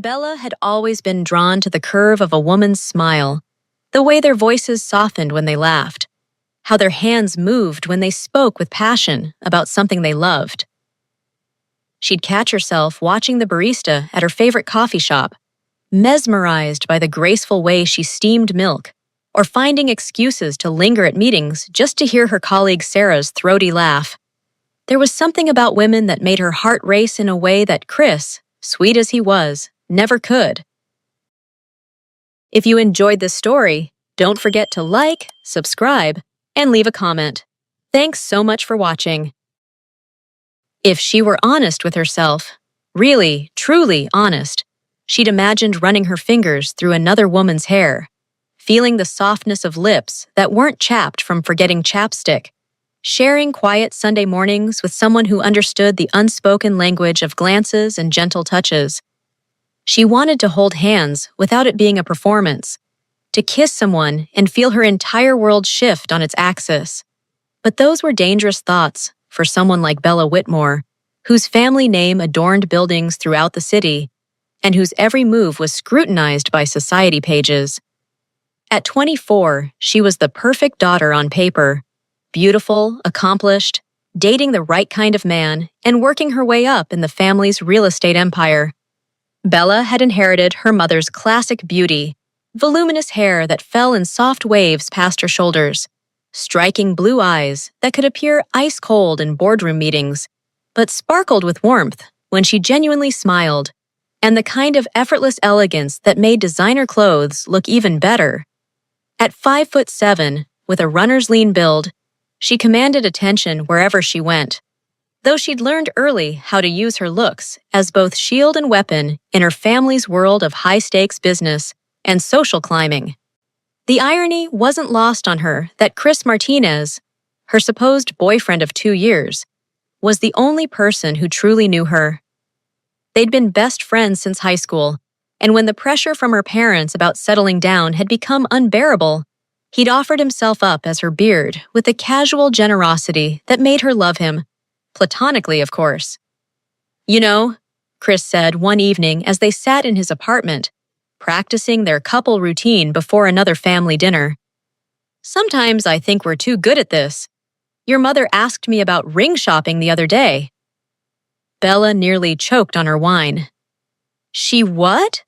Bella had always been drawn to the curve of a woman's smile, the way their voices softened when they laughed, how their hands moved when they spoke with passion about something they loved. She'd catch herself watching the barista at her favorite coffee shop, mesmerized by the graceful way she steamed milk, or finding excuses to linger at meetings just to hear her colleague Sarah's throaty laugh. There was something about women that made her heart race in a way that Chris, sweet as he was, never could. If you enjoyed this story, don't forget to like, subscribe, and leave a comment. Thanks so much for watching. If she were honest with herself, really, truly honest, she'd imagined running her fingers through another woman's hair, feeling the softness of lips that weren't chapped from forgetting chapstick, sharing quiet Sunday mornings with someone who understood the unspoken language of glances and gentle touches. She wanted to hold hands without it being a performance, to kiss someone and feel her entire world shift on its axis. But those were dangerous thoughts for someone like Bella Whitmore, whose family name adorned buildings throughout the city, and whose every move was scrutinized by society pages. At 24, she was the perfect daughter on paper, beautiful, accomplished, dating the right kind of man, and working her way up in the family's real estate empire. Bella had inherited her mother's classic beauty, voluminous hair that fell in soft waves past her shoulders, striking blue eyes that could appear ice-cold in boardroom meetings, but sparkled with warmth when she genuinely smiled, and the kind of effortless elegance that made designer clothes look even better. At 5'7", with a runner's lean build, she commanded attention wherever she went, though she'd learned early how to use her looks as both shield and weapon in her family's world of high-stakes business and social climbing. The irony wasn't lost on her that Chris Martinez, her supposed boyfriend of 2 years, was the only person who truly knew her. They'd been best friends since high school, and when the pressure from her parents about settling down had become unbearable, he'd offered himself up as her beard with a casual generosity that made her love him, platonically, of course. "You know," Chris said one evening as they sat in his apartment, practicing their couple routine before another family dinner, "sometimes I think we're too good at this. Your mother asked me about ring shopping the other day." Bella nearly choked on her wine. "She what?"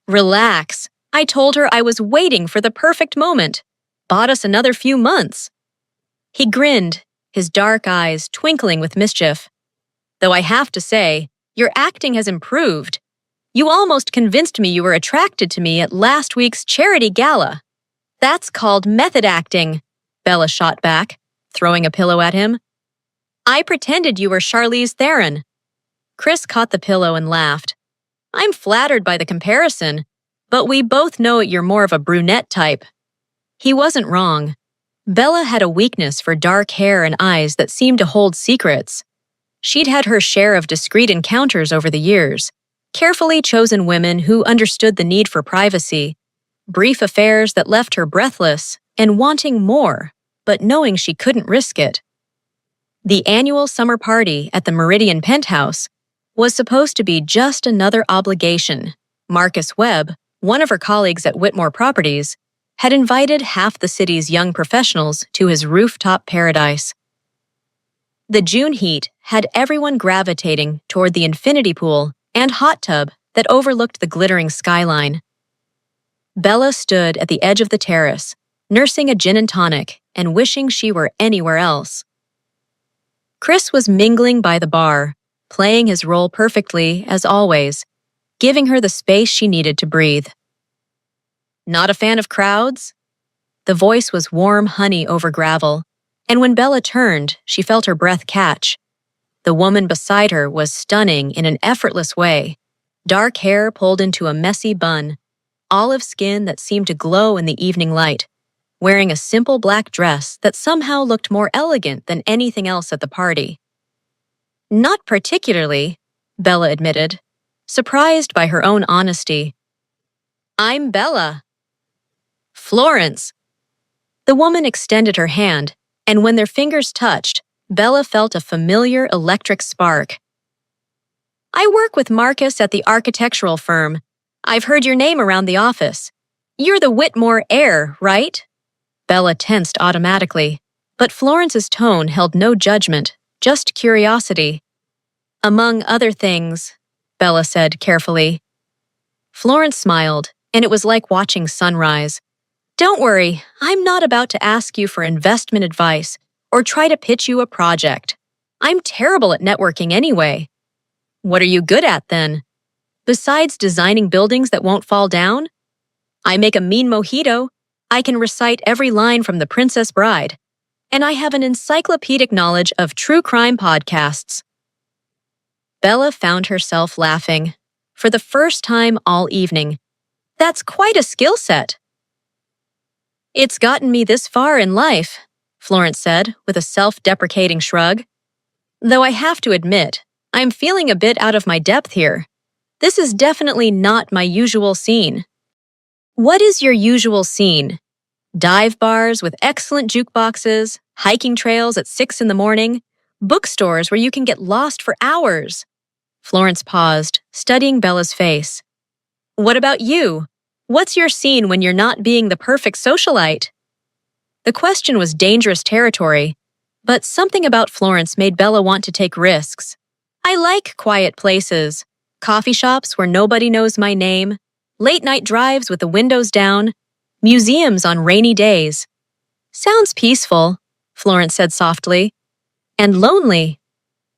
"Relax. I told her I was waiting for the perfect moment. Bought us another few months." He grinned, his dark eyes twinkling with mischief. "Though I have to say, your acting has improved. You almost convinced me you were attracted to me at last week's charity gala." "That's called method acting," Bella shot back, throwing a pillow at him. "I pretended you were Charlize Theron." Chris caught the pillow and laughed. "I'm flattered by the comparison, but we both know you're more of a brunette type." He wasn't wrong. Bella had a weakness for dark hair and eyes that seemed to hold secrets. She'd had her share of discreet encounters over the years, carefully chosen women who understood the need for privacy, brief affairs that left her breathless and wanting more, but knowing she couldn't risk it. The annual summer party at the Meridian penthouse was supposed to be just another obligation. Marcus Webb, one of her colleagues at Whitmore Properties, had invited half the city's young professionals to his rooftop paradise. The June heat had everyone gravitating toward the infinity pool and hot tub that overlooked the glittering skyline. Bella stood at the edge of the terrace, nursing a gin and tonic and wishing she were anywhere else. Chris was mingling by the bar, playing his role perfectly, as always, giving her the space she needed to breathe. "Not a fan of crowds?" The voice was warm honey over gravel, and when Bella turned, she felt her breath catch. The woman beside her was stunning in an effortless way, dark hair pulled into a messy bun, olive skin that seemed to glow in the evening light, wearing a simple black dress that somehow looked more elegant than anything else at the party. "Not particularly," Bella admitted, surprised by her own honesty. "I'm Bella." "Florence." The woman extended her hand, and when their fingers touched, Bella felt a familiar electric spark. I work with Marcus at the architectural firm. I've heard your name around the office. You're the Whitmore heir, right? Bella tensed automatically, but Florence's tone held no judgment, just curiosity. Among other things, Bella said carefully. Florence smiled, and it was like watching sunrise. Don't worry, I'm not about to ask you for investment advice or try to pitch you a project. I'm terrible at networking anyway. What are you good at then? Besides designing buildings that won't fall down? I make a mean mojito. I can recite every line from The Princess Bride. And I have an encyclopedic knowledge of true crime podcasts. Bella found herself laughing, for the first time all evening. That's quite a skill set. It's gotten me this far in life, Florence said with a self-deprecating shrug. Though I have to admit, I'm feeling a bit out of my depth here. This is definitely not my usual scene. What is your usual scene? Dive bars with excellent jukeboxes, hiking trails at 6 in the morning, bookstores where you can get lost for hours. Florence paused, studying Bella's face. What about you? What's your scene when you're not being the perfect socialite? The question was dangerous territory, but something about Florence made Bella want to take risks. I like quiet places, coffee shops where nobody knows my name, late-night drives with the windows down, museums on rainy days. Sounds peaceful, Florence said softly. And lonely.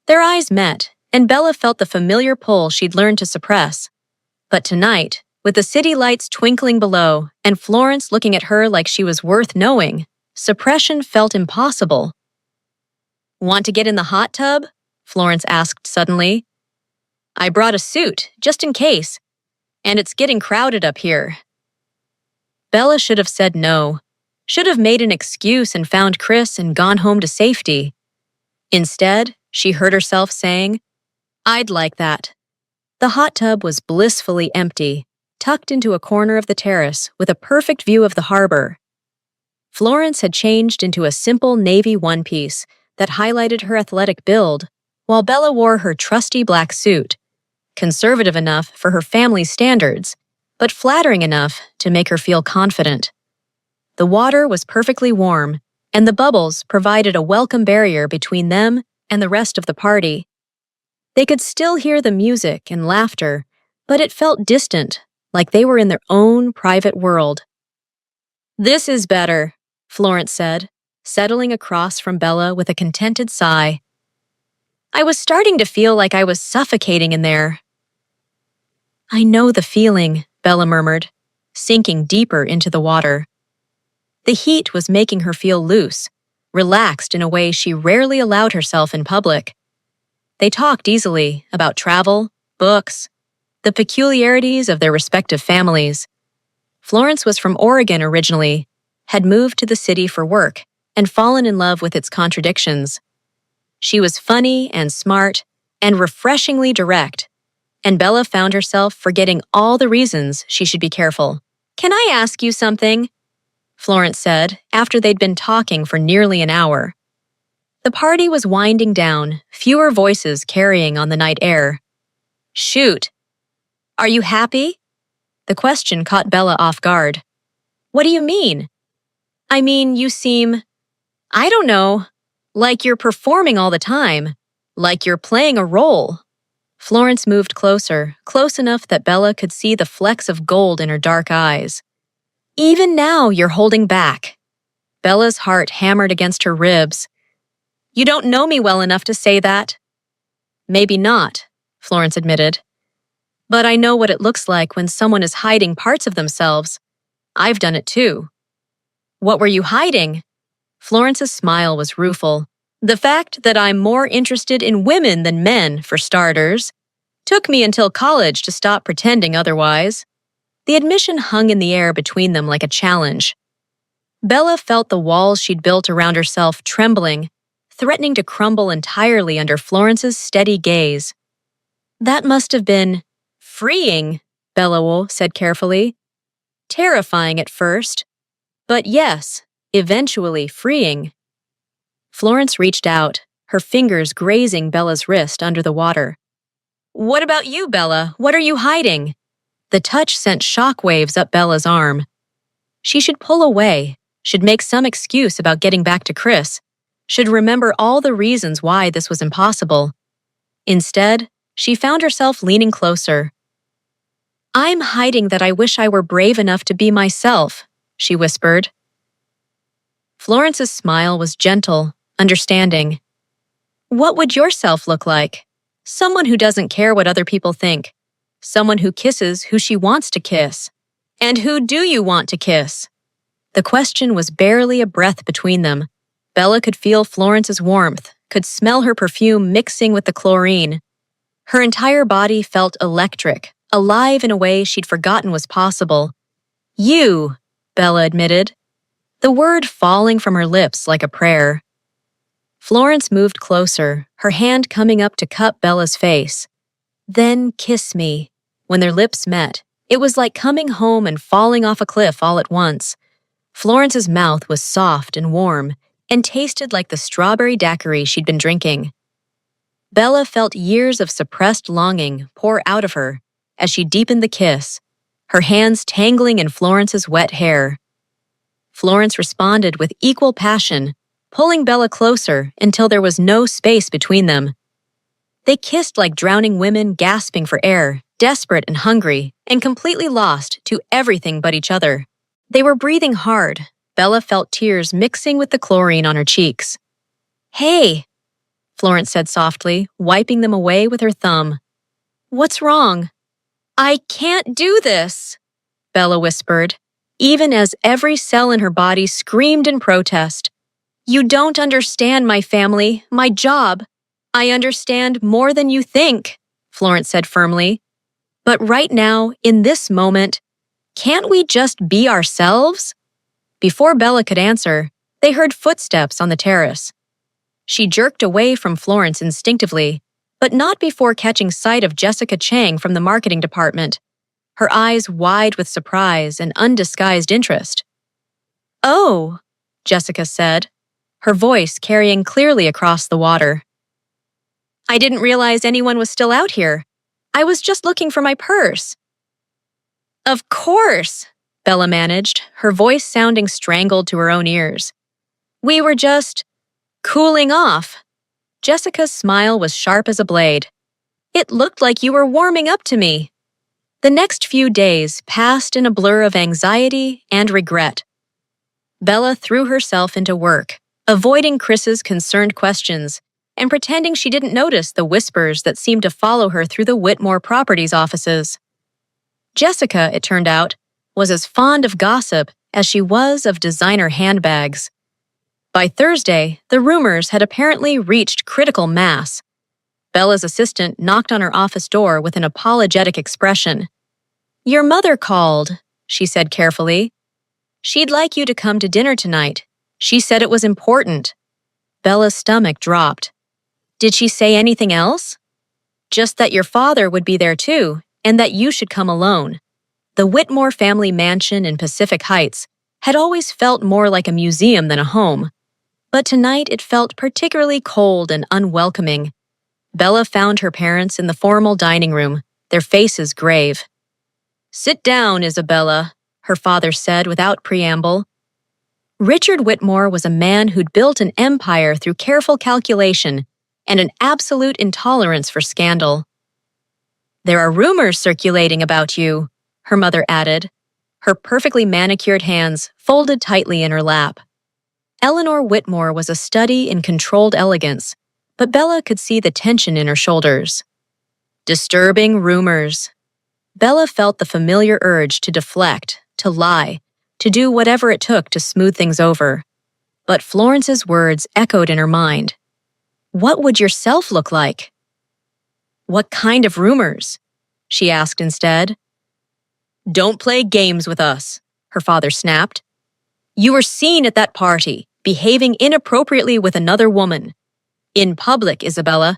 Their eyes met, and Bella felt the familiar pull she'd learned to suppress. But tonight, with the city lights twinkling below and Florence looking at her like she was worth knowing, suppression felt impossible. Want to get in the hot tub? Florence asked suddenly. I brought a suit, just in case. And it's getting crowded up here. Bella should have said no. Should have made an excuse and found Chris and gone home to safety. Instead, she heard herself saying, I'd like that. The hot tub was blissfully empty, tucked into a corner of the terrace with a perfect view of the harbor. Florence had changed into a simple navy one-piece that highlighted her athletic build, while Bella wore her trusty black suit, conservative enough for her family's standards, but flattering enough to make her feel confident. The water was perfectly warm, and the bubbles provided a welcome barrier between them and the rest of the party. They could still hear the music and laughter, but it felt distant, like they were in their own private world. This is better, Florence said, settling across from Bella with a contented sigh. I was starting to feel like I was suffocating in there. I know the feeling, Bella murmured, sinking deeper into the water. The heat was making her feel loose, relaxed in a way she rarely allowed herself in public. They talked easily about travel, books, the peculiarities of their respective families. Florence was from Oregon originally, had moved to the city for work, and fallen in love with its contradictions. She was funny and smart and refreshingly direct, and Bella found herself forgetting all the reasons she should be careful. Can I ask you something? Florence said after they'd been talking for nearly an hour. The party was winding down, fewer voices carrying on the night air. Shoot. Are you happy? The question caught Bella off guard. What do you mean? I mean, you seem, I don't know, like you're performing all the time, like you're playing a role. Florence moved closer, close enough that Bella could see the flecks of gold in her dark eyes. Even now, you're holding back. Bella's heart hammered against her ribs. You don't know me well enough to say that. Maybe not, Florence admitted. But I know what it looks like when someone is hiding parts of themselves. I've done it too. What were you hiding? Florence's smile was rueful. The fact that I'm more interested in women than men, for starters. Took me until college to stop pretending otherwise. The admission hung in the air between them like a challenge. Bella felt the walls she'd built around herself trembling, threatening to crumble entirely under Florence's steady gaze. That must have been freeing, Bella said carefully. Terrifying at first, but yes, eventually freeing. Florence reached out, her fingers grazing Bella's wrist under the water. What about you, Bella? What are you hiding? The touch sent shockwaves up Bella's arm. She should pull away, should make some excuse about getting back to Chris, should remember all the reasons why this was impossible. Instead, she found herself leaning closer. I'm hiding that I wish I were brave enough to be myself, she whispered. Florence's smile was gentle, understanding. What would your self look like? Someone who doesn't care what other people think. Someone who kisses who she wants to kiss. And who do you want to kiss? The question was barely a breath between them. Bella could feel Florence's warmth, could smell her perfume mixing with the chlorine. Her entire body felt electric, alive in a way she'd forgotten was possible. You, Bella admitted, the word falling from her lips like a prayer. Florence moved closer, her hand coming up to cup Bella's face. Then kiss me. When their lips met, it was like coming home and falling off a cliff all at once. Florence's mouth was soft and warm, and tasted like the strawberry daiquiri she'd been drinking. Bella felt years of suppressed longing pour out of her as she deepened the kiss, her hands tangling in Florence's wet hair. Florence responded with equal passion, pulling Bella closer until there was no space between them. They kissed like drowning women gasping for air, desperate and hungry, and completely lost to everything but each other. They were breathing hard. Bella felt tears mixing with the chlorine on her cheeks. Hey, Florence said softly, wiping them away with her thumb. What's wrong? I can't do this, Bella whispered, even as every cell in her body screamed in protest. You don't understand my family, my job. I understand more than you think, Florence said firmly. But right now, in this moment, can't we just be ourselves? Before Bella could answer, they heard footsteps on the terrace. She jerked away from Florence instinctively, but not before catching sight of Jessica Chang from the marketing department, her eyes wide with surprise and undisguised interest. Oh, Jessica said, her voice carrying clearly across the water. I didn't realize anyone was still out here. I was just looking for my purse. Of course, Bella managed, her voice sounding strangled to her own ears. We were just cooling off. Jessica's smile was sharp as a blade. It looked like you were warming up to me. The next few days passed in a blur of anxiety and regret. Bella threw herself into work, avoiding Chris's concerned questions and pretending she didn't notice the whispers that seemed to follow her through the Whitmore Properties offices. Jessica, it turned out, was as fond of gossip as she was of designer handbags. By Thursday, the rumors had apparently reached critical mass. Bella's assistant knocked on her office door with an apologetic expression. Your mother called, she said carefully. She'd like you to come to dinner tonight. She said it was important. Bella's stomach dropped. Did she say anything else? Just that your father would be there too, and that you should come alone. The Whitmore family mansion in Pacific Heights had always felt more like a museum than a home. But tonight it felt particularly cold and unwelcoming. Bella found her parents in the formal dining room, their faces grave. Sit down, Isabella, her father said without preamble. Richard Whitmore was a man who'd built an empire through careful calculation and an absolute intolerance for scandal. There are rumors circulating about you, her mother added, her perfectly manicured hands folded tightly in her lap. Eleanor Whitmore was a study in controlled elegance, but Bella could see the tension in her shoulders. Disturbing rumors. Bella felt the familiar urge to deflect, to lie, to do whatever it took to smooth things over. But Florence's words echoed in her mind. What would yourself look like? What kind of rumors? She asked instead. Don't play games with us, her father snapped. You were seen at that party, behaving inappropriately with another woman. In public, Isabella.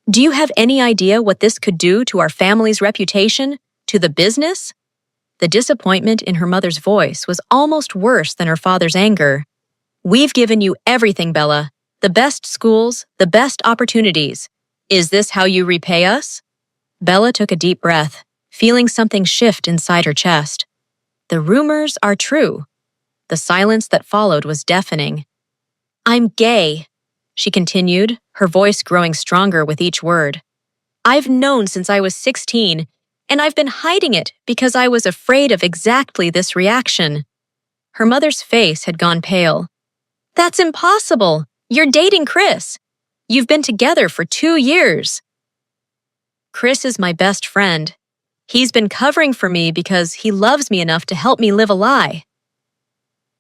Do you have any idea what this could do to our family's reputation, to the business? The disappointment in her mother's voice was almost worse than her father's anger. We've given you everything, Bella. The best schools, the best opportunities. Is this how you repay us? Bella took a deep breath, feeling something shift inside her chest. The rumors are true. The silence that followed was deafening. "I'm gay," she continued, her voice growing stronger with each word. "I've known since I was 16, and I've been hiding it because I was afraid of exactly this reaction." Her mother's face had gone pale. "That's impossible! You're dating Chris! You've been together for 2 years!" "Chris is my best friend. He's been covering for me because he loves me enough to help me live a lie."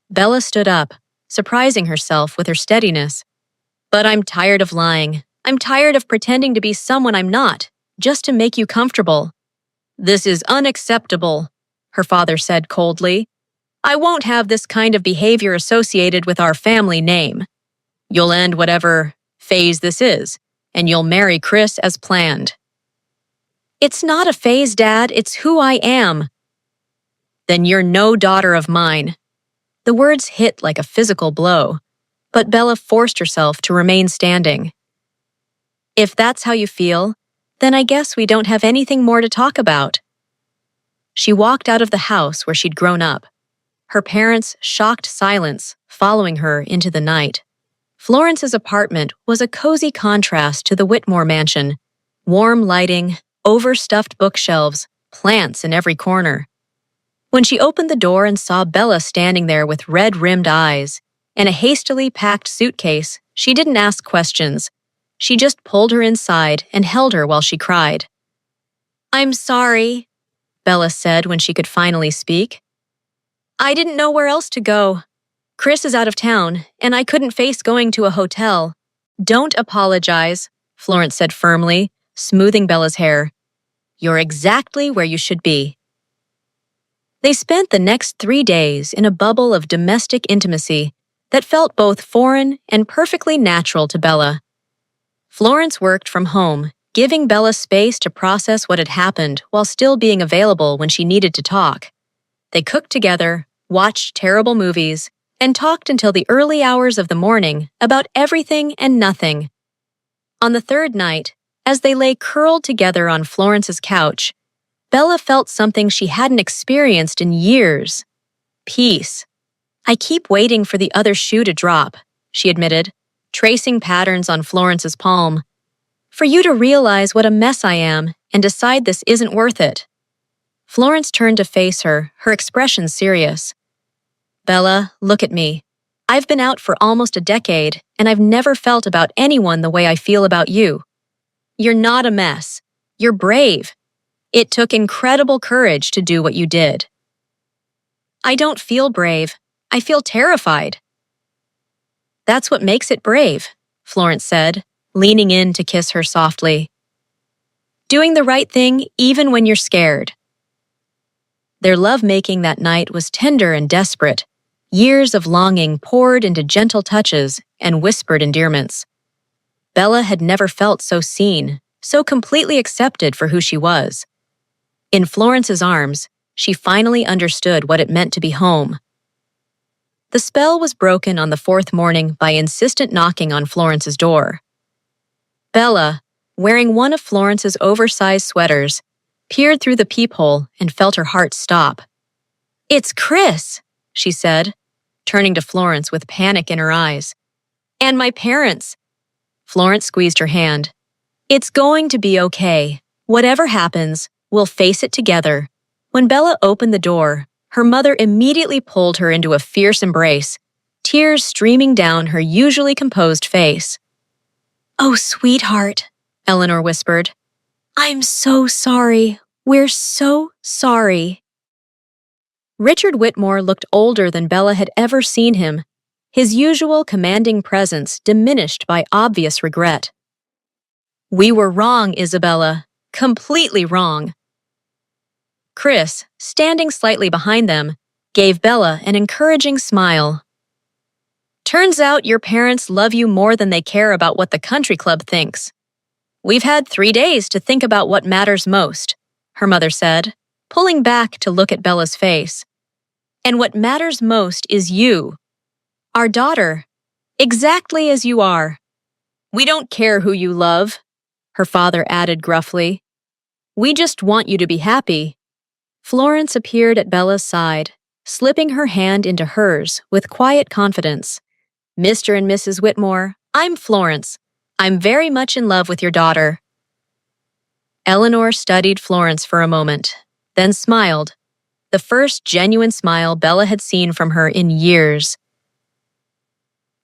Bella stood up, surprising herself with her steadiness. "But I'm tired of lying. I'm tired of pretending to be someone I'm not, just to make you comfortable." "This is unacceptable," her father said coldly. "I won't have this kind of behavior associated with our family name. You'll end whatever phase this is, and you'll marry Chris as planned." "It's not a phase, Dad. It's who I am." "Then you're no daughter of mine." The words hit like a physical blow, but Bella forced herself to remain standing. "If that's how you feel, then I guess we don't have anything more to talk about." She walked out of the house where she'd grown up, her parents' shocked silence following her into the night. Florence's apartment was a cozy contrast to the Whitmore mansion. Warm lighting, overstuffed bookshelves, plants in every corner. When she opened the door and saw Bella standing there with red-rimmed eyes and a hastily packed suitcase, she didn't ask questions. She just pulled her inside and held her while she cried. "I'm sorry," Bella said when she could finally speak. "I didn't know where else to go. Chris is out of town, and I couldn't face going to a hotel." "Don't apologize," Florence said firmly, smoothing Bella's hair. "You're exactly where you should be." They spent the next 3 days in a bubble of domestic intimacy that felt both foreign and perfectly natural to Bella. Florence worked from home, giving Bella space to process what had happened while still being available when she needed to talk. They cooked together, watched terrible movies, and talked until the early hours of the morning about everything and nothing. On the third night, as they lay curled together on Florence's couch, Bella felt something she hadn't experienced in years. Peace. "I keep waiting for the other shoe to drop," she admitted, tracing patterns on Florence's palm. "For you to realize what a mess I am and decide this isn't worth it." Florence turned to face her, her expression serious. "Bella, look at me. I've been out for almost a decade, and I've never felt about anyone the way I feel about you. You're not a mess. You're brave. It took incredible courage to do what you did." "I don't feel brave. I feel terrified." "That's what makes it brave," Florence said, leaning in to kiss her softly. "Doing the right thing even when you're scared." Their lovemaking that night was tender and desperate. Years of longing poured into gentle touches and whispered endearments. Bella had never felt so seen, so completely accepted for who she was. In Florence's arms, she finally understood what it meant to be home. The spell was broken on the 4th morning by insistent knocking on Florence's door. Bella, wearing one of Florence's oversized sweaters, peered through the peephole and felt her heart stop. "It's Chris," she said, turning to Florence with panic in her eyes. "And my parents." Florence squeezed her hand. "It's going to be okay. Whatever happens, we'll face it together." When Bella opened the door, her mother immediately pulled her into a fierce embrace, tears streaming down her usually composed face. "Oh, sweetheart," Eleanor whispered. "I'm so sorry. We're so sorry." Richard Whitmore looked older than Bella had ever seen him, his usual commanding presence diminished by obvious regret. "We were wrong, Isabella. Completely wrong." Chris, standing slightly behind them, gave Bella an encouraging smile. "Turns out your parents love you more than they care about what the country club thinks. We've had 3 days to think about what matters most," her mother said, pulling back to look at Bella's face. "And what matters most is you. Our daughter. Exactly as you are. We don't care who you love," her father added gruffly. We just want you to be happy. Florence appeared at Bella's side, slipping her hand into hers with quiet confidence. Mr. and Mrs. Whitmore, I'm Florence. I'm very much in love with your daughter. Eleanor studied Florence for a moment, then smiled, the first genuine smile Bella had seen from her in years.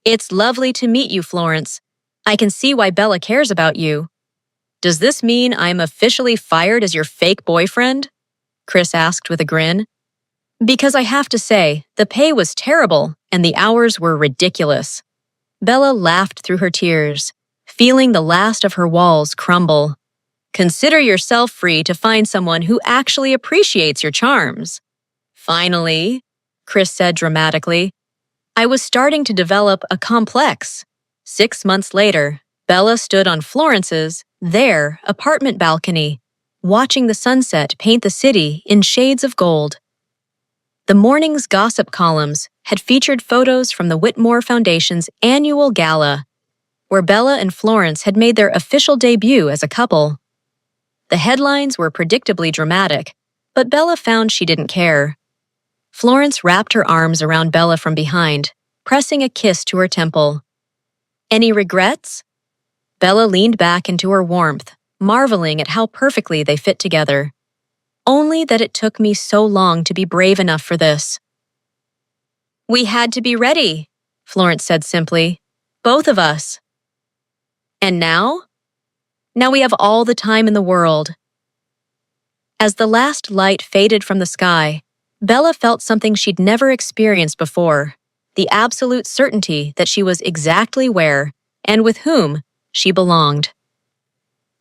It's lovely to meet you, Florence. I can see why Bella cares about you. Does this mean I'm officially fired as your fake boyfriend? Chris asked with a grin. Because I have to say, the pay was terrible and the hours were ridiculous. Bella laughed through her tears, feeling the last of her walls crumble. Consider yourself free to find someone who actually appreciates your charms. Finally, Chris said dramatically, I was starting to develop a complex. 6 months later, Bella stood on Florence's, their, apartment balcony, watching the sunset paint the city in shades of gold. The morning's gossip columns had featured photos from the Whitmore Foundation's annual gala, where Bella and Florence had made their official debut as a couple. The headlines were predictably dramatic, but Bella found she didn't care. Florence wrapped her arms around Bella from behind, pressing a kiss to her temple. Any regrets? Bella leaned back into her warmth, marveling at how perfectly they fit together. Only that it took me so long to be brave enough for this. We had to be ready, Florence said simply. Both of us. And now? Now we have all the time in the world. As the last light faded from the sky, Bella felt something she'd never experienced before, the absolute certainty that she was exactly where, and with whom, she belonged.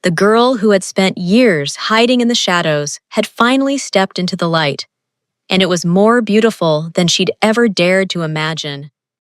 The girl who had spent years hiding in the shadows had finally stepped into the light, and it was more beautiful than she'd ever dared to imagine.